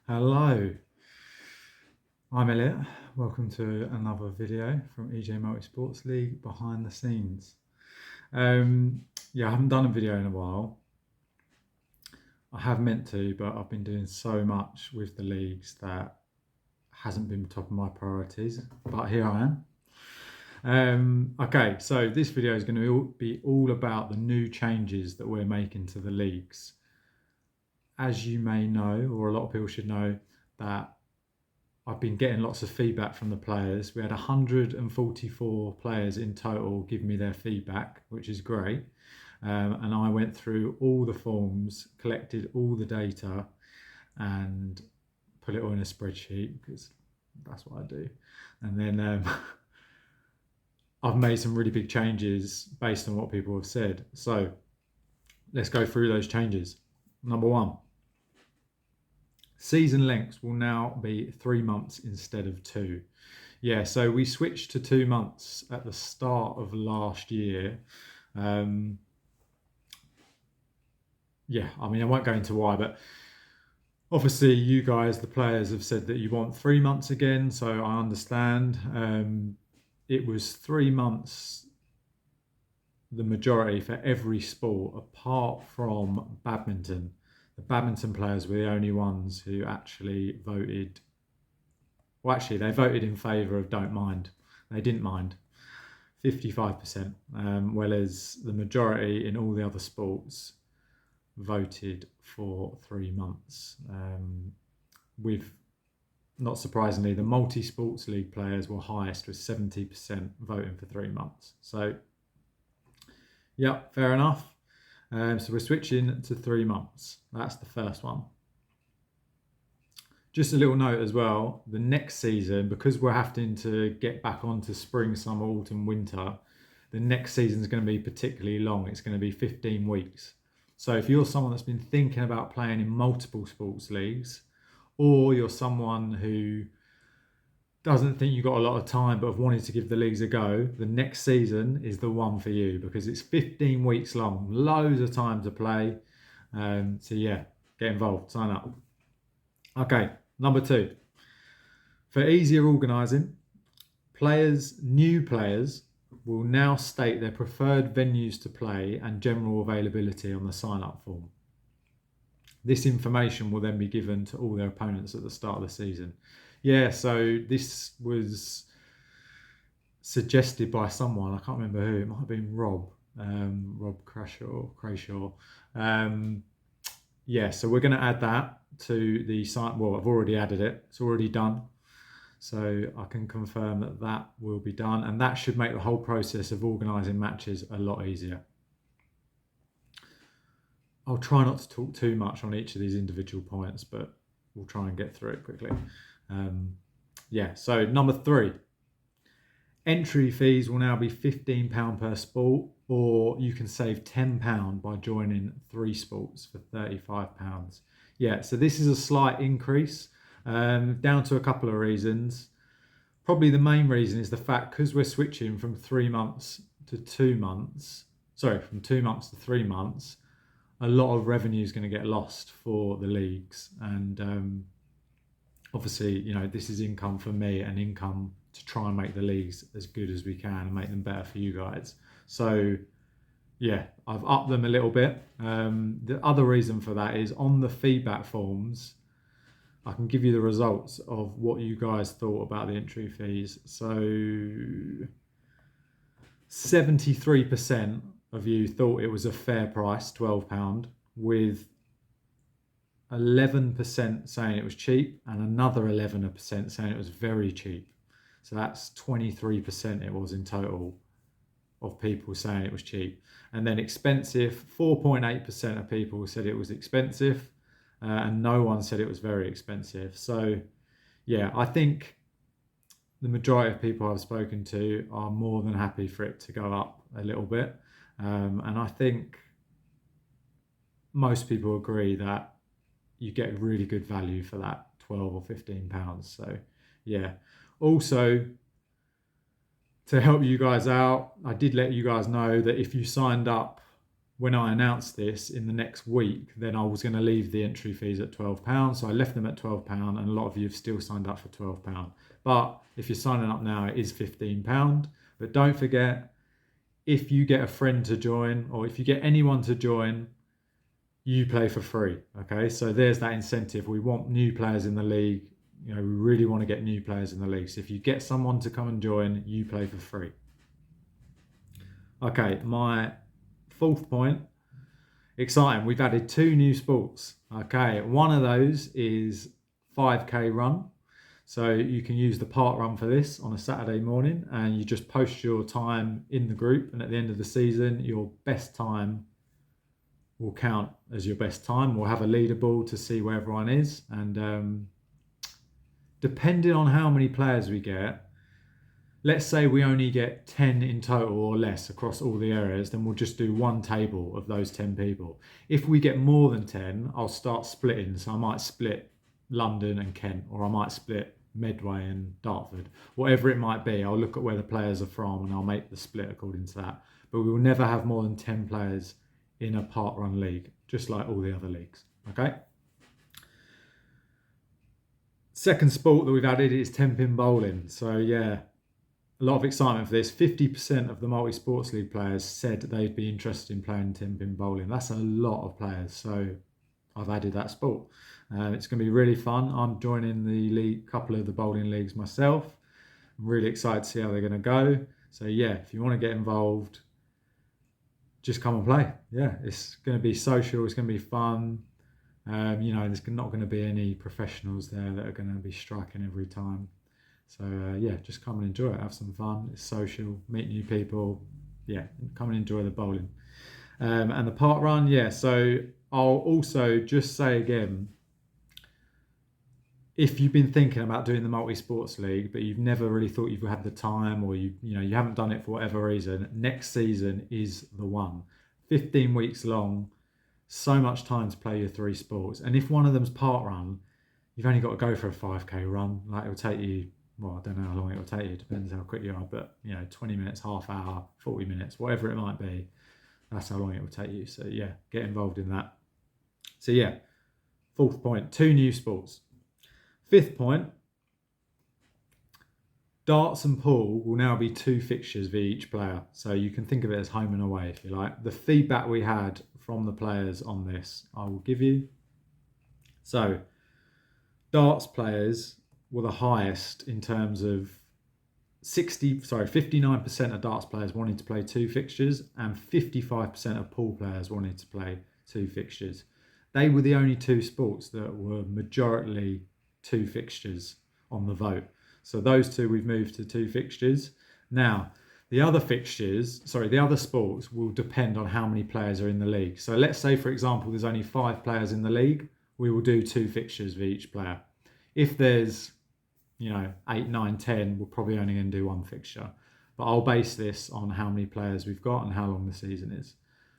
Hello, I'm Elliot. Welcome to another video from EJ Sports League behind the scenes. I haven't done a video in a while. I have meant to, but I've been doing so much with the leagues that hasn't been top of my priorities. But here I am. Okay, so this video is going to be all about the new changes that we're making to the leagues. As you may know, or a lot of people should know, that I've been getting lots of feedback from the players. We had 144 players in total give me their feedback, which is great. And I went through all the forms, collected all the data, and put it all in a spreadsheet because that's what I do. And then I've made some really big changes based on what people have said. So let's go through those changes. Number one. Season lengths will now be 3 months instead of 2. Yeah, so we switched to 2 months at the start of last year. I won't go into why, but obviously you guys, the players, have said that you want 3 months again, so I understand. It was 3 months, the majority for every sport apart from badminton. The badminton players were the only ones who actually voted. Well, actually, they voted in favour of don't mind. They didn't mind, 55%, whereas the majority in all the other sports voted for 3 months. With, not surprisingly, the multi-sports league players were highest with 70% voting for 3 months. So, yeah, fair enough. So we're switching to 3 months. That's the first one. Just a little note as well, the next season, because we're having to get back onto spring, summer, autumn, winter, the next season is going to be particularly long. It's going to be 15 weeks. So if you're someone that's been thinking about playing in multiple sports leagues, or you're someone who doesn't think you've got a lot of time but have wanted to give the leagues a go, the next season is the one for you because it's 15 weeks long, loads of time to play. So yeah, get involved, sign up. Okay, number 2. For easier organising, new players will now state their preferred venues to play and general availability on the sign-up form. This information will then be given to all their opponents at the start of the season. Yeah, so this was suggested by someone. I can't remember who. It might have been Rob Crashaw. So we're going to add that to the site. Well, I've already added it. It's already done. So I can confirm that that will be done. And that should make the whole process of organising matches a lot easier. I'll try not to talk too much on each of these individual points, but we'll try and get through it quickly. So number 3. Entry fees will now be £15 per sport, or you can save £10 by joining 3 sports for £35. Yeah, so this is a slight increase, down to a couple of reasons. Probably the main reason is the fact because we're switching from 3 months to 2 months, from 2 months to 3 months, a lot of revenue is going to get lost for the leagues. And obviously, this is income for me and income to try and make the leagues as good as we can and make them better for you guys. So, yeah, I've upped them a little bit. The other reason for that is on the feedback forms, I can give you the results of what you guys thought about the entry fees. So, 73% of you thought it was a fair price, £12, with 11% saying it was cheap and another 11% saying it was very cheap. So that's 23% it was in total of people saying it was cheap. And then expensive, 4.8% of people said it was expensive, and no one said it was very expensive. So yeah, I think the majority of people I've spoken to are more than happy for it to go up a little bit. And I think most people agree that you get really good value for that £12 or £15. So yeah. Also, to help you guys out, I did let you guys know that if you signed up when I announced this in the next week, then I was going to leave the entry fees at £12. So I left them at £12, and a lot of you have still signed up for £12. But if you're signing up now, it is £15. But don't forget, if you get a friend to join, or if you get anyone to join, you play for free. Okay, so there's that incentive. We want new players in the league. We really want to get new players in the league. So if you get someone to come and join, you play for free. Okay, my fourth point, exciting. We've added 2 new sports. Okay, one of those is 5K run. So you can use the park run for this on a Saturday morning, and you just post your time in the group, and at the end of the season, your best time will count as your best time. We'll have a leaderboard to see where everyone is, and depending on how many players we get, let's say we only get 10 in total or less across all the areas, then we'll just do one table of those 10 people. If we get more than 10, I'll start splitting. So I might split London and Kent, or I might split Medway and Dartford, whatever it might be. I'll look at where the players are from and I'll make the split according to that. But we will never have more than 10 players in a park run league, just like all the other leagues. Okay. Second sport that we've added is 10-pin bowling. So yeah, a lot of excitement for this. 50% of the multi-sports league players said they'd be interested in playing 10-pin bowling. That's a lot of players, so I've added that sport. It's going to be really fun. I'm joining the league, couple of the bowling leagues myself. I'm really excited to see how they're going to go. So yeah, if you want to get involved, just come and play. Yeah, it's going to be social. It's going to be fun. There's not going to be any professionals there that are going to be striking every time. So yeah, just come and enjoy it. Have some fun. It's social. Meet new people. Yeah, come and enjoy the bowling. And the park run, yeah. So I'll also just say again, if you've been thinking about doing the multi-sports league, but you've never really thought you've had the time, or you haven't done it for whatever reason, next season is the one. 15 weeks long, so much time to play your 3 sports. And if one of them's park run, you've only got to go for a 5K run. Like, it'll take you, well, I don't know how long it will take you, depends how quick you are, but 20 minutes, half hour, 40 minutes, whatever it might be, that's how long it will take you. So yeah, get involved in that. So yeah, fourth point, 2 new sports. Fifth point, darts and pool will now be 2 fixtures for each player. So you can think of it as home and away, if you like. The feedback we had from the players on this, I will give you. So darts players were the highest in terms of 59% of darts players wanted to play 2 fixtures, and 55% of pool players wanted to play 2 fixtures. They were the only 2 sports that were majority 2 fixtures on the vote. So those 2 we've moved to 2 fixtures. Now, the other sports will depend on how many players are in the league. So let's say, for example, there's only 5 players in the league, we will do 2 fixtures for each player. If there's 8, 9, 10, we're probably only going to do 1 fixture. But I'll base this on how many players we've got and how long the season is.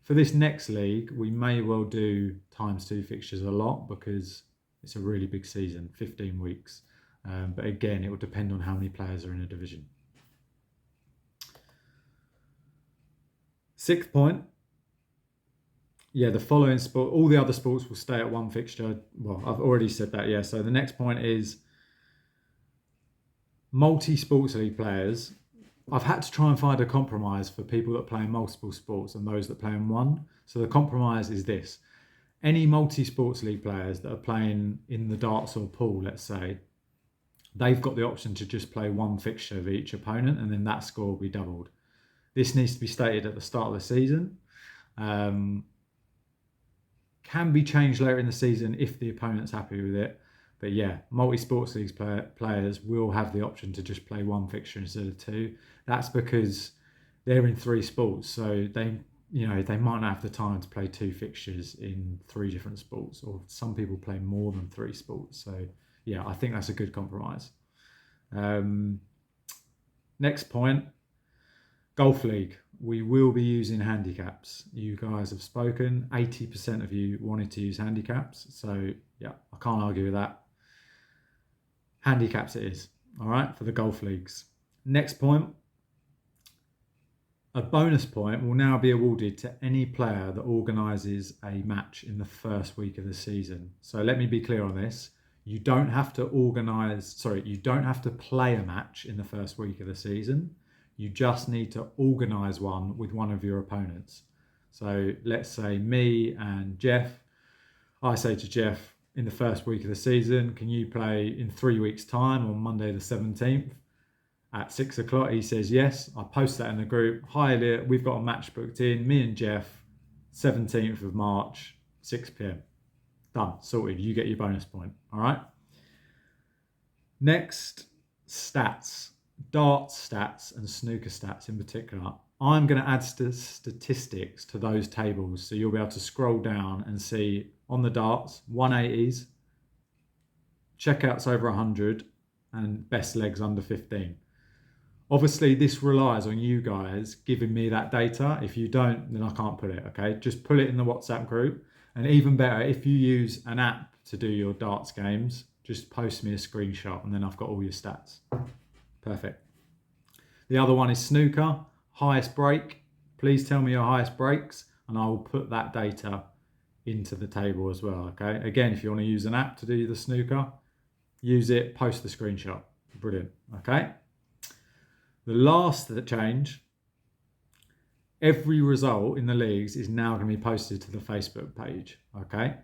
For this next league, we may well do ×2 fixtures a lot, because it's a really big season, 15 weeks. But again, it will depend on how many players are in a division. 6th point, yeah, the following sport, all the other sports will stay at 1 fixture. Well, I've already said that, yeah. So the next point is multi-sports league players. I've had to try and find a compromise for people that play in multiple sports and those that play in one. So the compromise is this. Any multi-sports league players that are playing in the darts or pool, let's say, they've got the option to just play 1 fixture of each opponent, and then that score will be doubled. This needs to be stated at the start of the season. Can be changed later in the season if the opponent's happy with it. But yeah, multi-sports leagues players will have the option to just play 1 fixture instead of 2. That's because they're in 3 sports, so they might not have the time to play 2 fixtures in 3 different sports, or some people play more than 3 sports. So yeah, I think that's a good compromise. Next point, golf league. We will be using handicaps. You guys have spoken. 80% of you wanted to use handicaps. So yeah, I can't argue with that. Handicaps it is. All right, for the golf leagues. Next point, A bonus point will now be awarded to any player that organises a match in the first week of the season. So let me be clear on this. You don't have to you don't have to play a match in the first week of the season. You just need to organise one with one of your opponents. So let's say me and Jeff, I say to Jeff in the first week of the season, can you play in 3 weeks' time on Monday the 17th? At 6 o'clock, he says yes. I post that in the group. Hi, Elliot, we've got a match booked in. Me and Jeff, 17th of March, 6 p.m. Done, sorted. You get your bonus point. All right. Next, stats, darts stats and snooker stats in particular. I'm going to add statistics to those tables, so you'll be able to scroll down and see on the darts 180s, checkouts over 100, and best legs under 15. Obviously, this relies on you guys giving me that data. If you don't, then I can't put it, okay? Just put it in the WhatsApp group. And even better, if you use an app to do your darts games, just post me a screenshot and then I've got all your stats. Perfect. The other one is snooker, highest break. Please tell me your highest breaks and I will put that data into the table as well, okay? Again, if you want to use an app to do the snooker, use it, post the screenshot. Brilliant, okay? The last change, every result in the leagues is now going to be posted to the Facebook page, okay?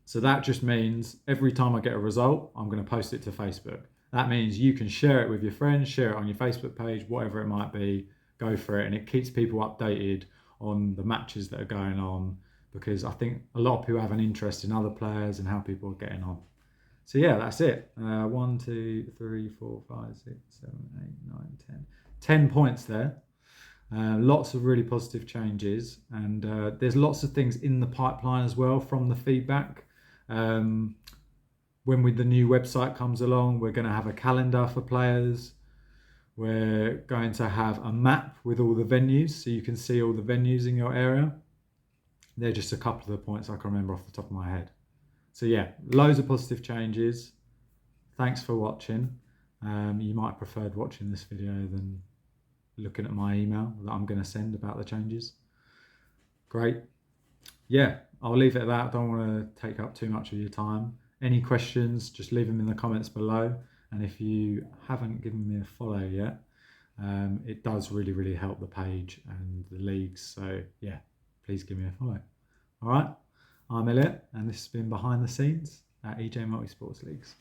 So that just means every time I get a result, I'm going to post it to Facebook. That means you can share it with your friends, share it on your Facebook page, whatever it might be, go for it. And it keeps people updated on the matches that are going on, because I think a lot of people have an interest in other players and how people are getting on. So yeah, that's it. 1, 2, 3, 4, 5, 6, 7, 8, 9, 10. 10 points there. Lots of really positive changes. And there's lots of things in the pipeline as well from the feedback. When the new website comes along, we're going to have a calendar for players. We're going to have a map with all the venues, so you can see all the venues in your area. They're just a couple of the points I can remember off the top of my head. So yeah, loads of positive changes. Thanks for watching. You might have preferred watching this video than looking at my email that I'm going to send about the changes. Great. Yeah, I'll leave it at that. I don't want to take up too much of your time. Any questions, just leave them in the comments below. And if you haven't given me a follow yet, it does really, really help the page and the leagues. So yeah, please give me a follow. All right. I'm Elliot, and this has been Behind the Scenes at EJ Multisports Leagues.